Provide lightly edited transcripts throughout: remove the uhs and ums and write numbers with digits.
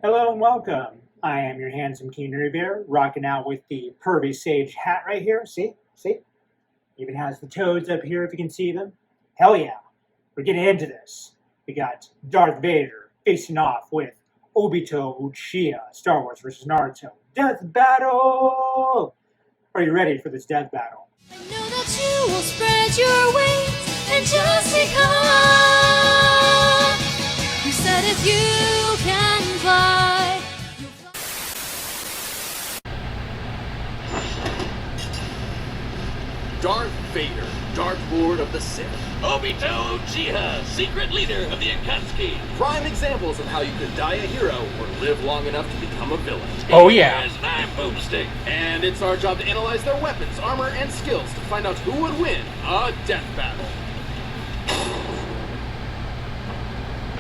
Hello and welcome. I am your handsome King Bear, rocking out with the pervy sage hat right here. See? See? Even has the toads up here if you can see them. Hell yeah. We're getting into this. We got Darth Vader facing off with Obito Uchiha, Star Wars versus Naruto. Death battle! Are you ready for this death battle? I know that you will spread your wings and just become. You said if you can fly, you'll fly. Darth Vader, Dark Lord of the Sith. Obito Uchiha, secret leader of the Akatsuki. Prime examples of how you could die a hero or live long enough to become a villain. Oh yeah. Yes, I'm Boomstick. And it's our job to analyze their weapons, armor, and skills to find out who would win a death battle.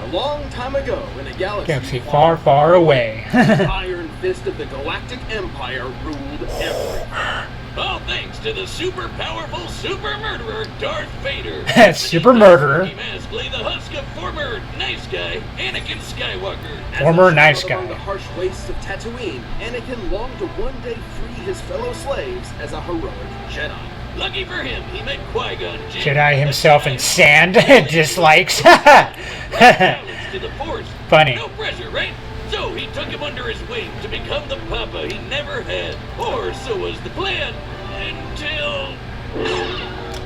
A long time ago in a Galaxy far, far away. the Iron Fist of the Galactic Empire ruled everything. All thanks to the super powerful super murderer Darth Vader. Super murderer. He mask lay the husk of former nice guy Anakin Skywalker. Former nice guy. Among the harsh wastes of Tatooine, Anakin longed to one day free his fellow slaves as a heroic Jedi. Lucky for him, he met Qui-Gon Jinn. Jedi himself in sand dislikes. Balance to the Force. Funny. No pressure, right? So he took him under his wing to become the papa he never had. Or so was the plan. Until...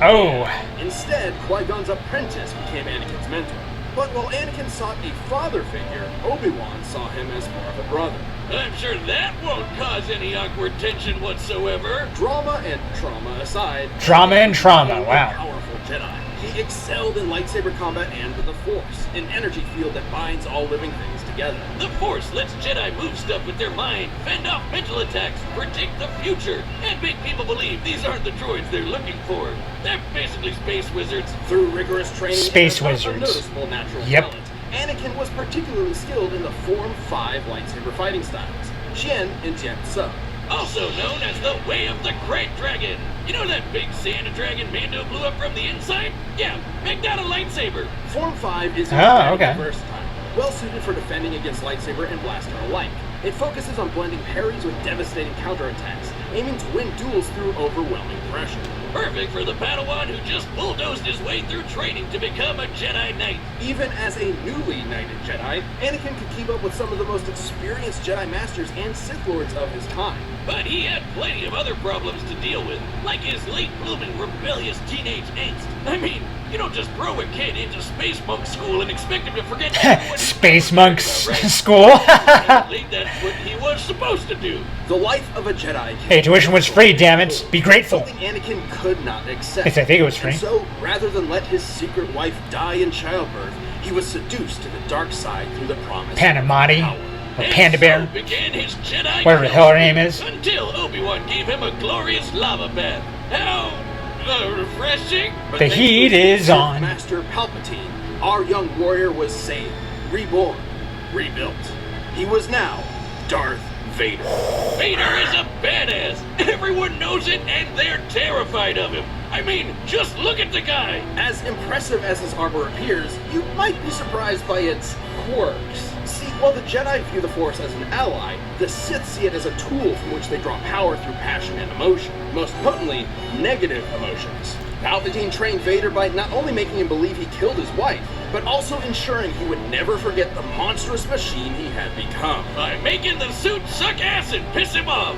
Oh. Instead, Qui-Gon's apprentice became Anakin's mentor. But while Anakin sought a father figure, Obi-Wan saw him as more of a brother. I'm sure that won't cause any awkward tension whatsoever. Drama and trauma aside, Drama and trauma, Anakin was a wow. powerful Jedi. He excelled in lightsaber combat and with the Force, an energy field that binds all living things together. The Force lets Jedi move stuff with their mind, fend off mental attacks, predict the future, and make people believe these aren't the droids they're looking for. They're basically space wizards. Through rigorous training Space and wizards. unnoticeable natural Yep. talent, Anakin was particularly skilled in the Form 5 lightsaber fighting styles, Qian and Jian Tzu. Also known as the Way of the Great Dragon. You know that big sand dragon Mando blew up from the inside? Yeah, make that a lightsaber. Form 5 is okay. versatile, well suited for defending against lightsaber and blaster alike. It focuses on blending parries with devastating counterattacks, aiming to win duels through overwhelming pressure. Perfect for the Padawan who just bulldozed his way through training to become a Jedi Knight. Even as a newly knighted Jedi, Anakin could keep up with some of the most experienced Jedi Masters and Sith Lords of his time. But he had plenty of other problems to deal with, like his late-blooming rebellious teenage angst. I mean, you don't just throw a kid into Space Monk School and expect him to forget everyone. Space Monks School. Apparently, that's what he was supposed to do. The life of a Jedi. Hey, tuition was free, damn it. Be grateful. Something Anakin could not accept. Yes, I think it was free. And so, rather than let his secret wife die in childbirth, he was seduced to the dark side through the promise Panamati. of power. Or Panda Bear. So began his Jedi Whatever the hell her name is. until Obi-Wan gave him a glorious lava bath. How refreshing. But The thanks heat to his is on. Master Palpatine, our young warrior was saved, reborn, rebuilt. He was now Darth Vader. Vader is a badass. Everyone knows it, and they're terrified of him. I mean, just look at the guy. As impressive as his armor appears, you might be surprised by its quirks. See, while the Jedi view the Force as an ally, the Sith see it as a tool from which they draw power through passion and emotion. Most potently, negative emotions. Palpatine trained Vader by not only making him believe he killed his wife, but also ensuring he would never forget the monstrous machine he had become. By making the suit suck ass and piss him off.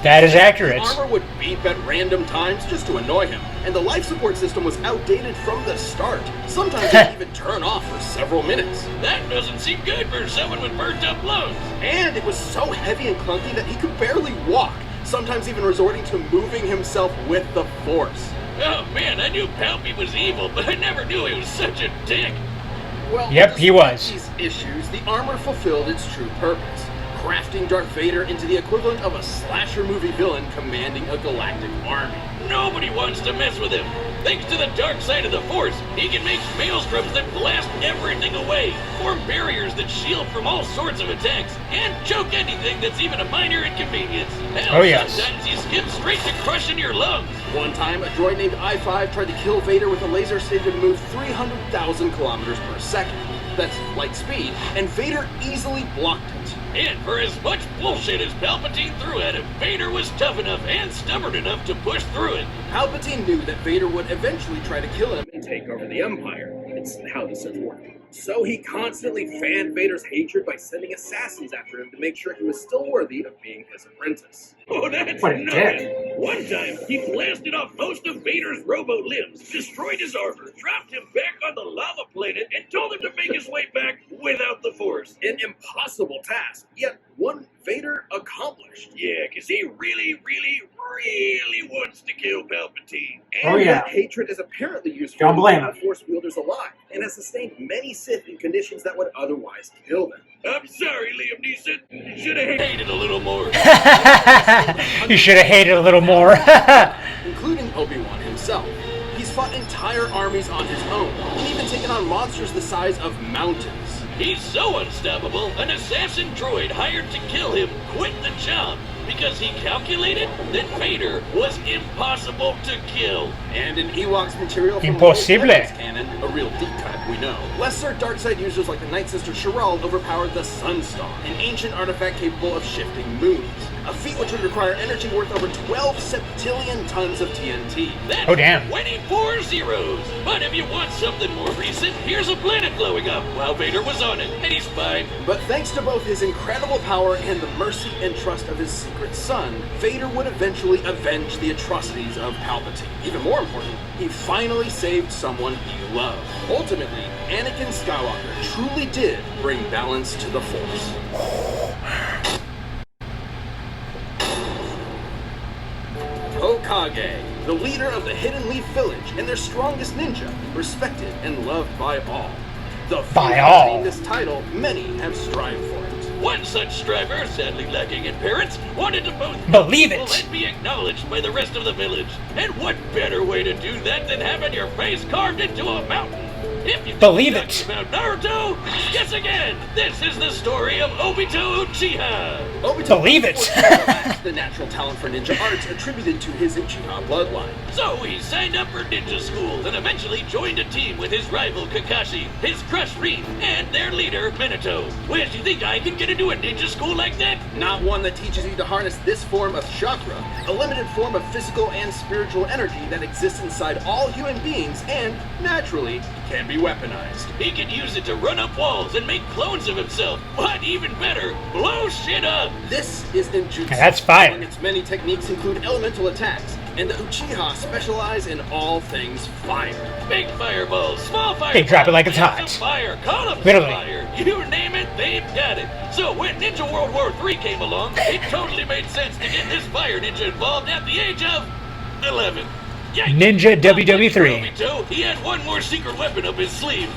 That is accurate. His armor would beep at random times just to annoy him, and the life support system was outdated from the start. Sometimes it would even turn off for several minutes. That doesn't seem good for someone with burnt up lungs. And it was so heavy and clunky that he could barely walk, sometimes even resorting to moving himself with the Force. Oh man, I knew Palpy was evil, but I never knew he was such a dick. Well, Yep, he despite was. These issues, the armor fulfilled its true purpose, crafting Darth Vader into the equivalent of a slasher movie villain commanding a galactic army. Nobody wants to mess with him. Thanks to the dark side of the Force, he can make maelstroms that blast everything away, form barriers that shield from all sorts of attacks, and choke anything that's even a minor inconvenience. Hell, Oh, yes. sometimes he skips straight to crushing your lungs. One time, a droid named I-5 tried to kill Vader with a laser stated to move 300,000 kilometers per second. that's light speed, and Vader easily blocked it. And for as much bullshit as Palpatine threw at him, Vader was tough enough and stubborn enough to push through it. Palpatine knew that Vader would eventually try to kill him and take over the Empire. It's how the Sith work. So he constantly fanned Vader's hatred by sending assassins after him to make sure he was still worthy of being his apprentice. Oh, that's What a nothing. dick. One time, he blasted off most of Vader's robo-limbs, destroyed his armor, dropped him back on the lava planet, and told him to make his way back without the Force. An impossible task, yet one Vader accomplished. Yeah, because he really wants to kill Palpatine. Oh, yeah. That hatred is apparently useful Don't blame to him. keep the Force wielders alive, and has sustained many Sith in conditions that would otherwise kill them. I'm sorry, Liam Neeson. You should have hated a little more. You should have hated a little more. Including Obi-Wan himself. He's fought entire armies on his own, and even taken on monsters the size of mountains. He's so unstoppable, an assassin droid hired to kill him quit the job because he calculated that Vader was impossible to kill. And in Ewok's material from Impossible. Old Testament canon, a real deep cut, we know, lesser dark side users like the Night Sister Shirral overpowered the Sunstar, an ancient artifact capable of shifting moons. A feat which would require energy worth over 12 septillion tons of TNT. That's Oh, damn. 24 zeros. But if you want something more recent, here's a planet blowing up while Vader was on it, and he's fine. But thanks to both his incredible power and the mercy and trust of his secret son, Vader would eventually avenge the atrocities of Palpatine. Even more important, he finally saved someone he loved. Ultimately, Anakin Skywalker truly did bring balance to the Force. Hokage, the leader of the Hidden Leaf Village and their strongest ninja, respected and loved by all. The few By who all. obtain this title, many have strived for it. One such striver, sadly lacking in parents, wanted to both Believe people it. and be acknowledged by the rest of the village. And what better way to do that than having your face carved into a mountain? If you think Believe I'm it. talking about Naruto, guess again. This is the story of Obito Uchiha. Obito Believe it. the natural talent for ninja arts attributed to his Uchiha bloodline. So he signed up for ninja school and eventually joined a team with his rival Kakashi, his crush Rin, and their leader Minato. Where do you think I could get into a ninja school like that? Not one that teaches you to harness this form of chakra, a limited form of physical and spiritual energy that exists inside all human beings and, naturally, can be weaponized. He can use it to run up walls and make clones of himself. But even better, blow shit up. This is ninjutsu. That's fire. Among its many techniques include elemental attacks, and the Uchiha specialize in all things fire. Big fireballs, small fireballs. They drop it like it's flames hot. of Fire, columns of Literally. fire. You name it, they've got it. So when Ninja World War III came along, it totally made sense to get this fire ninja involved at the age of 11. Yikes. Ninja Unlike WW3. Obito, he had one more secret weapon up his sleeve,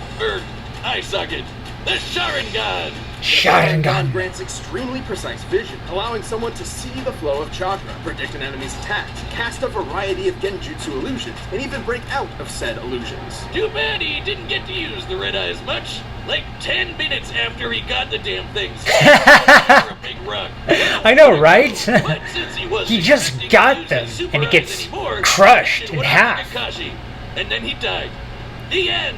eye socket, the Sharingan. Sharingan. grants extremely precise vision, allowing someone to see the flow of chakra, predict an enemy's attacks, cast a variety of genjutsu illusions, and even break out of said illusions. Too bad he didn't get to use the red eyes much. Like 10 minutes after he got the damn things. For a big rock. I know, right? But since he wasn't He just expecting to got use them, his super and he eyes gets anymore, crushed he in went half. after Kakashi, and then he died. The end.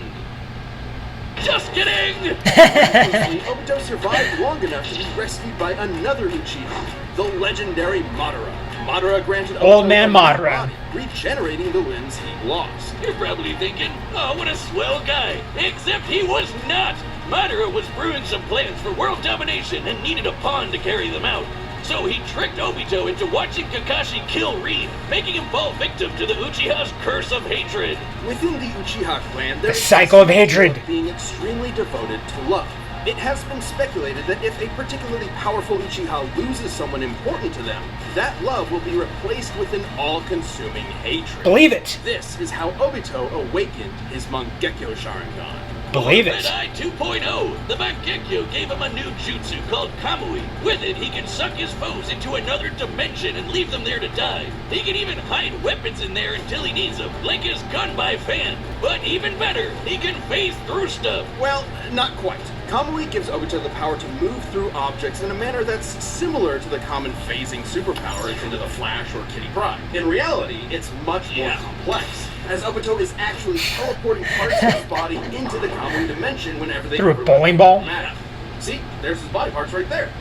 Just kidding! Unfortunately, Obito survived long enough to be rescued by another Uchiha, the legendary Madara. Madara granted Old Obito man a new Madara. body, regenerating the limbs he lost. You're probably thinking, oh, what a swell guy. Except he was not. Madara was brewing some plans for world domination and needed a pawn to carry them out. So he tricked Obito into watching Kakashi kill Rin, making him fall victim to the Uchiha's curse of hatred. Within the Uchiha clan, there The is cycle of this hatred. of being extremely devoted to love. It has been speculated that if a particularly powerful Uchiha loses someone important to them, that love will be replaced with an all-consuming hatred. Believe it. This is how Obito awakened his Mangekyo Sharingan. Believe Red it. Eye 2.0. The Mangekyo gave him a new jutsu called Kamui. With it, he can suck his foes into another dimension and leave them there to die. He can even hide weapons in there until he needs them, like his gun by fan. But even better, he can phase through stuff. Well, not quite. Kamui gives Obito the power to move through objects in a manner that's similar to the common phasing superpower akin to the Flash or Kitty Pryde. In reality, it's much more complex. as Obito is actually teleporting parts of his body into the common dimension whenever they Through a overlap bowling ball? matter. See, there's his body parts right there.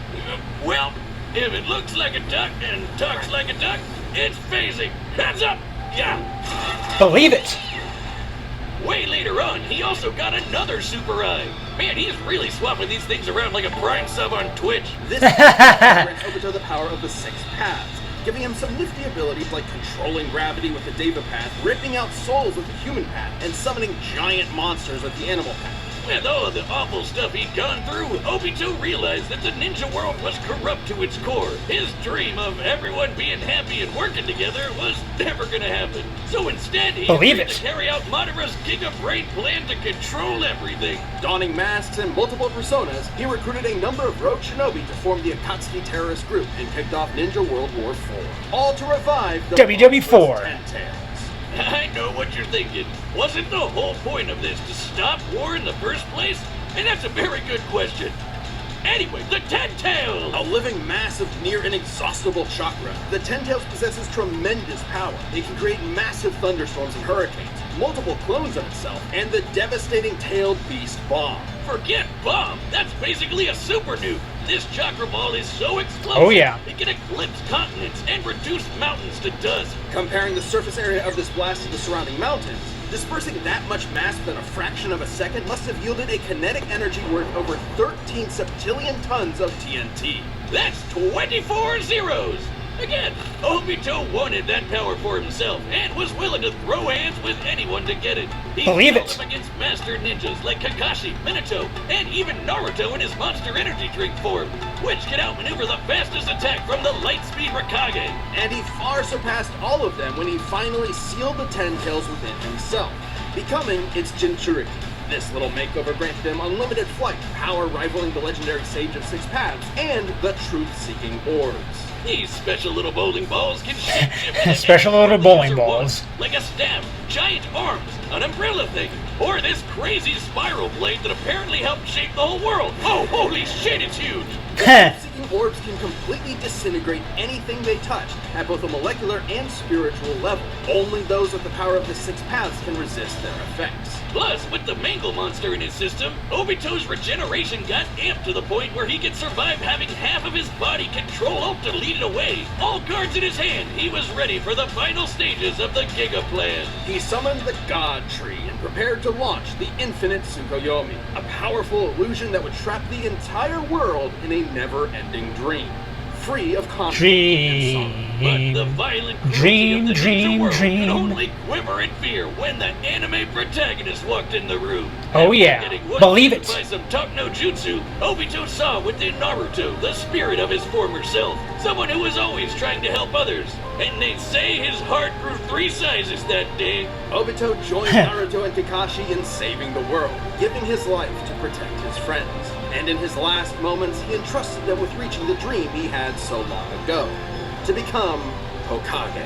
Well, if it looks like a duck and talks like a duck, it's phasing. Hands up! Yeah! Believe it! Way later on, he also got another super eye. Man, he's really swapping these things around like a Prime sub on Twitch. This grants Obito the power of the 6 paths, giving him some nifty abilities like controlling gravity with the Deva path, ripping out souls with the human path, and summoning giant monsters with the animal path. With all the awful stuff he'd gone through, Obito realized that the ninja world was corrupt to its core. His dream of everyone being happy and working together was never gonna happen. So instead, he Believe agreed it. to carry out Madara's Giga Brain plan to control everything. Donning masks and multiple personas, he recruited a number of rogue shinobi to form the Akatsuki terrorist group and kicked off Ninja World War IV. All to revive the WW4. Ten Tails. I know what you're thinking. Wasn't the whole point of this to stop war in the first place? And that's a very good question. Anyway, the Ten Tails! A living mass of near inexhaustible chakra, the Ten Tails possesses tremendous power. It can create massive thunderstorms and hurricanes, multiple clones of itself, and the devastating tailed beast bomb. Forget bomb! That's basically a super nuke! This chakra ball is so explosive, Oh, yeah. it can eclipse continents and reduce mountains to dust. Comparing the surface area of this blast to the surrounding mountains, dispersing that much mass within a fraction of a second must have yielded a kinetic energy worth over 13 septillion tons of TNT. That's 24 zeros! Again, Obito wanted that power for himself and was willing to throw hands with anyone to get it. He Believe fought it. up against master ninjas like Kakashi, Minato, and even Naruto in his monster energy drink form, which can outmaneuver the fastest attack from the Lightspeed Raikage. And he far surpassed all of them when he finally sealed the Ten Tails within himself, becoming its Jinchuriki. This little makeover granted him unlimited flight, power rivaling the legendary Sage of 6 Paths, and the truth-seeking orbs. These special little bowling balls can shapeshift into Special little anything bowling user balls. wants, like a staff, giant arms, an umbrella thing, or this crazy spiral blade that apparently helped shape the whole world. Oh, holy shit, it's huge! Seeking orbs can completely disintegrate anything they touch at both a molecular and spiritual level. Only those with the power of the 6 paths can resist their effects. Plus, with the Mangle monster in his system, Obito's regeneration got amped to the point where he could survive having half of his body control Alt to lead it away. All cards in his hand, he was ready for the final stages of the Giga Plan. He summoned the God Tree and prepared to launch the Infinite Tsukuyomi, a powerful illusion that would trap the entire world in a never-ending dream, free of conflict and sorrow. But the violent cruelty of the ninja world could only quiver in fear when the anime protagonist walked in the room. Oh, After yeah. getting one Believe hit it. By some top no jutsu, Obito saw within Naruto the spirit of his former self, someone who was always trying to help others. And they say his heart grew 3 sizes that day. Obito joined Naruto and Kakashi in saving the world, giving his life to protect his friends. And in his last moments, he entrusted them with reaching the dream he had so long ago, to become Hokage.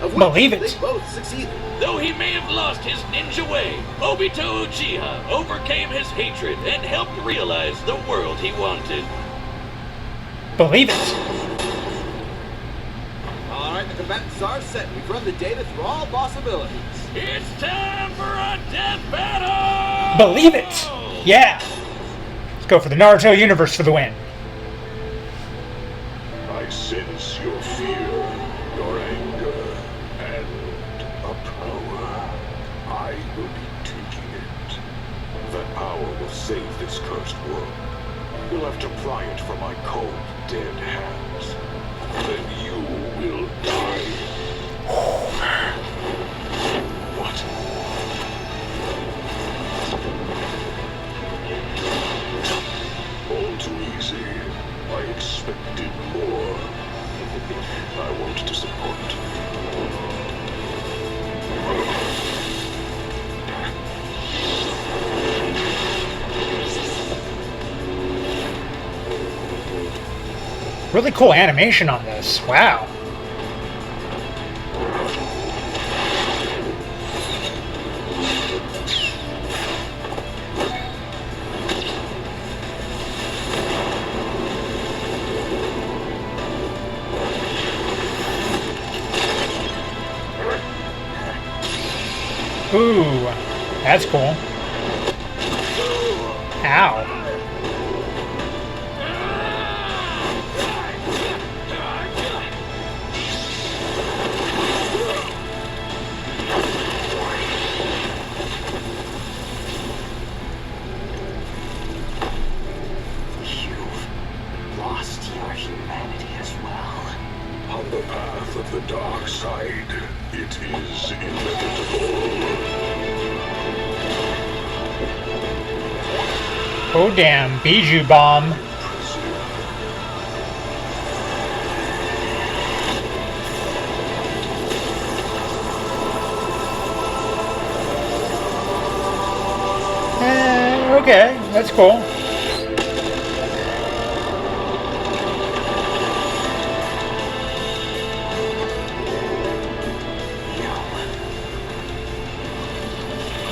Of which Believe it. they both succeeded. Though he may have lost his ninja way, Obito Uchiha overcame his hatred and helped realize the world he wanted. Believe it. Alright, the combatants are set. We've run the data through all possibilities. It's time for a death battle! Believe it. Yeah. Let's go for the Naruto universe for the win. I sense your fear, your anger, and a power. I will be taking it. That power will save this cursed world. You'll have to pry it from my cold, dead hands. Then you will die. What? All too easy. I expected more. I won't disappoint. Really cool animation on this. Wow. Ooh, that's cool. Ow. You've lost your humanity as well. On the path of the dark side, it is inevitable. Oh damn, Bijou bomb. Okay, that's cool.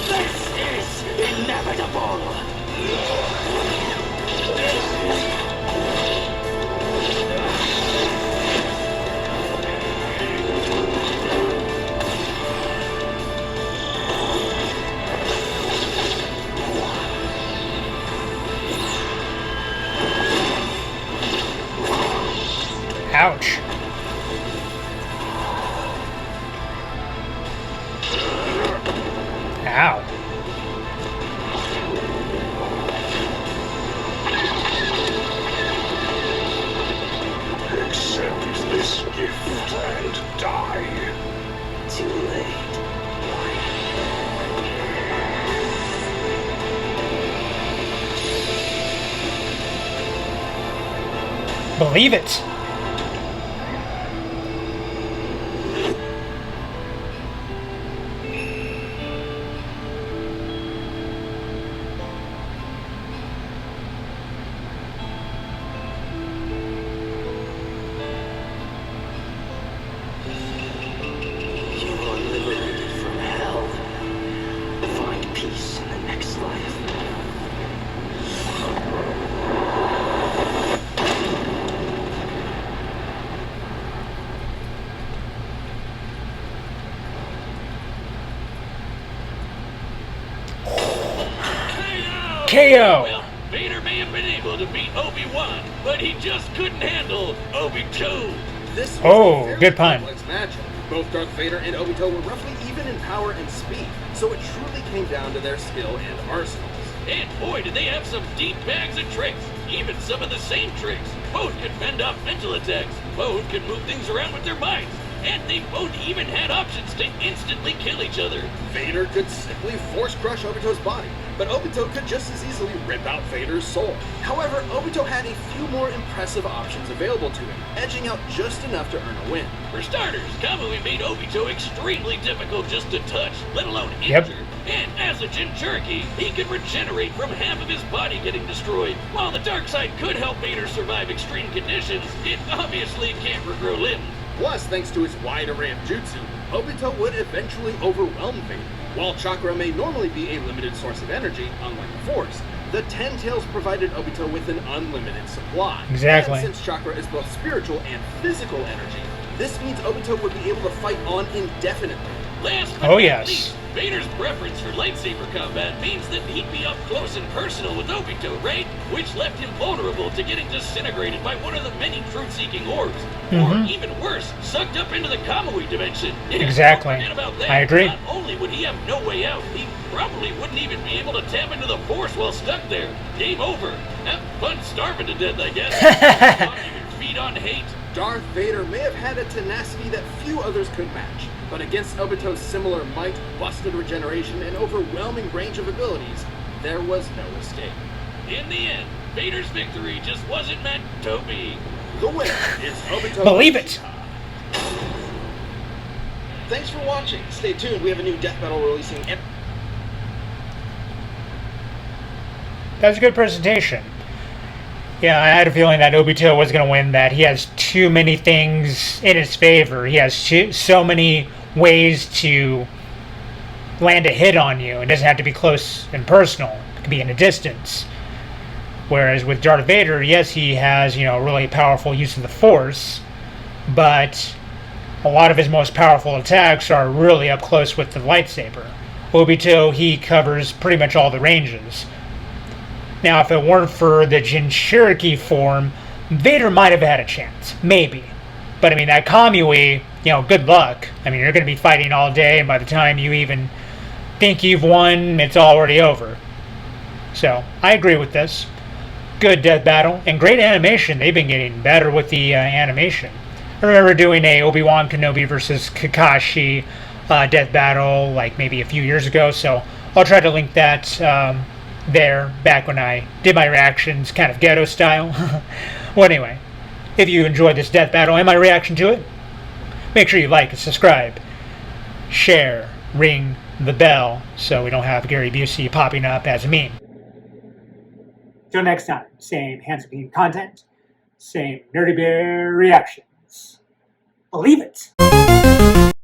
This is inevitable. Ouch. Ow. Accept this gift and die. Too late. Believe it. You are liberated from hell. Find peace in the next life. KO. Well, Vader may have been able to beat Obi-Wan, but he just couldn't handle Obito. This was Oh, a very good pun. complex matchup. Both Darth Vader and Obito were roughly even in power and speed, so it truly came down to their skill and arsenals. And boy, did they have some deep bags of tricks. Even some of the same tricks. Both could fend off mental attacks. Both could move things around with their minds. And they both even had options to instantly kill each other. Vader could simply force crush Obito's body, but Obito could just as easily rip out Vader's soul. However, Obito had a few more impressive options available to him, edging out just enough to earn a win. For starters, Kamui made Obito extremely difficult just to touch, let alone Yep. injure. And as a Jinchuriki, he could regenerate from half of his body getting destroyed. While the dark side could help Vader survive extreme conditions, it obviously can't regrow limbs. Plus, thanks to his wide array of jutsu, Obito would eventually overwhelm Vader. While chakra may normally be a limited source of energy, unlike the Force, the Ten Tails provided Obito with an unlimited supply. Exactly. And since chakra is both spiritual and physical energy, this means Obito would be able to fight on indefinitely. Last but Oh, not yes. least, Vader's preference for lightsaber combat means that he'd be up close and personal with Obito, right? Which left him vulnerable to getting disintegrated by one of the many truth-seeking orbs. Or Mhm. even worse, sucked up into the Kamui dimension. Yeah, Exactly. forget about that. I agree. Not only would he have no way out, he probably wouldn't even be able to tap into the Force while stuck there. Game over. Have fun starving to death, I guess. Not even feed on hate. Darth Vader may have had a tenacity that few others could match, but against Obito's similar might, busted regeneration, and overwhelming range of abilities, there was no escape. In the end, Vader's victory just wasn't meant to be. The winner is Obito. Believe it. Thanks for watching. Stay tuned. We have a new death battle releasing. That was a good presentation. Yeah, I had a feeling that Obito was going to win that. He has too many things in his favor. He has so many ways to land a hit on you. It doesn't have to be close and personal. It can be in a distance. Whereas with Darth Vader, yes, he has, really powerful use of the Force, but a lot of his most powerful attacks are really up close with the lightsaber. Obito, he covers pretty much all the ranges. Now, if it weren't for the Jinchuriki form, Vader might have had a chance. Maybe. But, I mean, that Kamui, good luck. I mean, you're going to be fighting all day, and by the time you even think you've won, it's already over. So, I agree with this. Good death battle, and great animation. They've been getting better with the animation. I remember doing a Obi-Wan Kenobi versus Kakashi death battle, like maybe a few years ago, so I'll try to link that there, back when I did my reactions, kind of ghetto style. Well, anyway, if you enjoyed this death battle and my reaction to it, make sure you like and subscribe, share, ring the bell, so we don't have Gary Busey popping up as a meme. Till next time, same Handsome King content, same Nerdy Bear reactions. Believe it!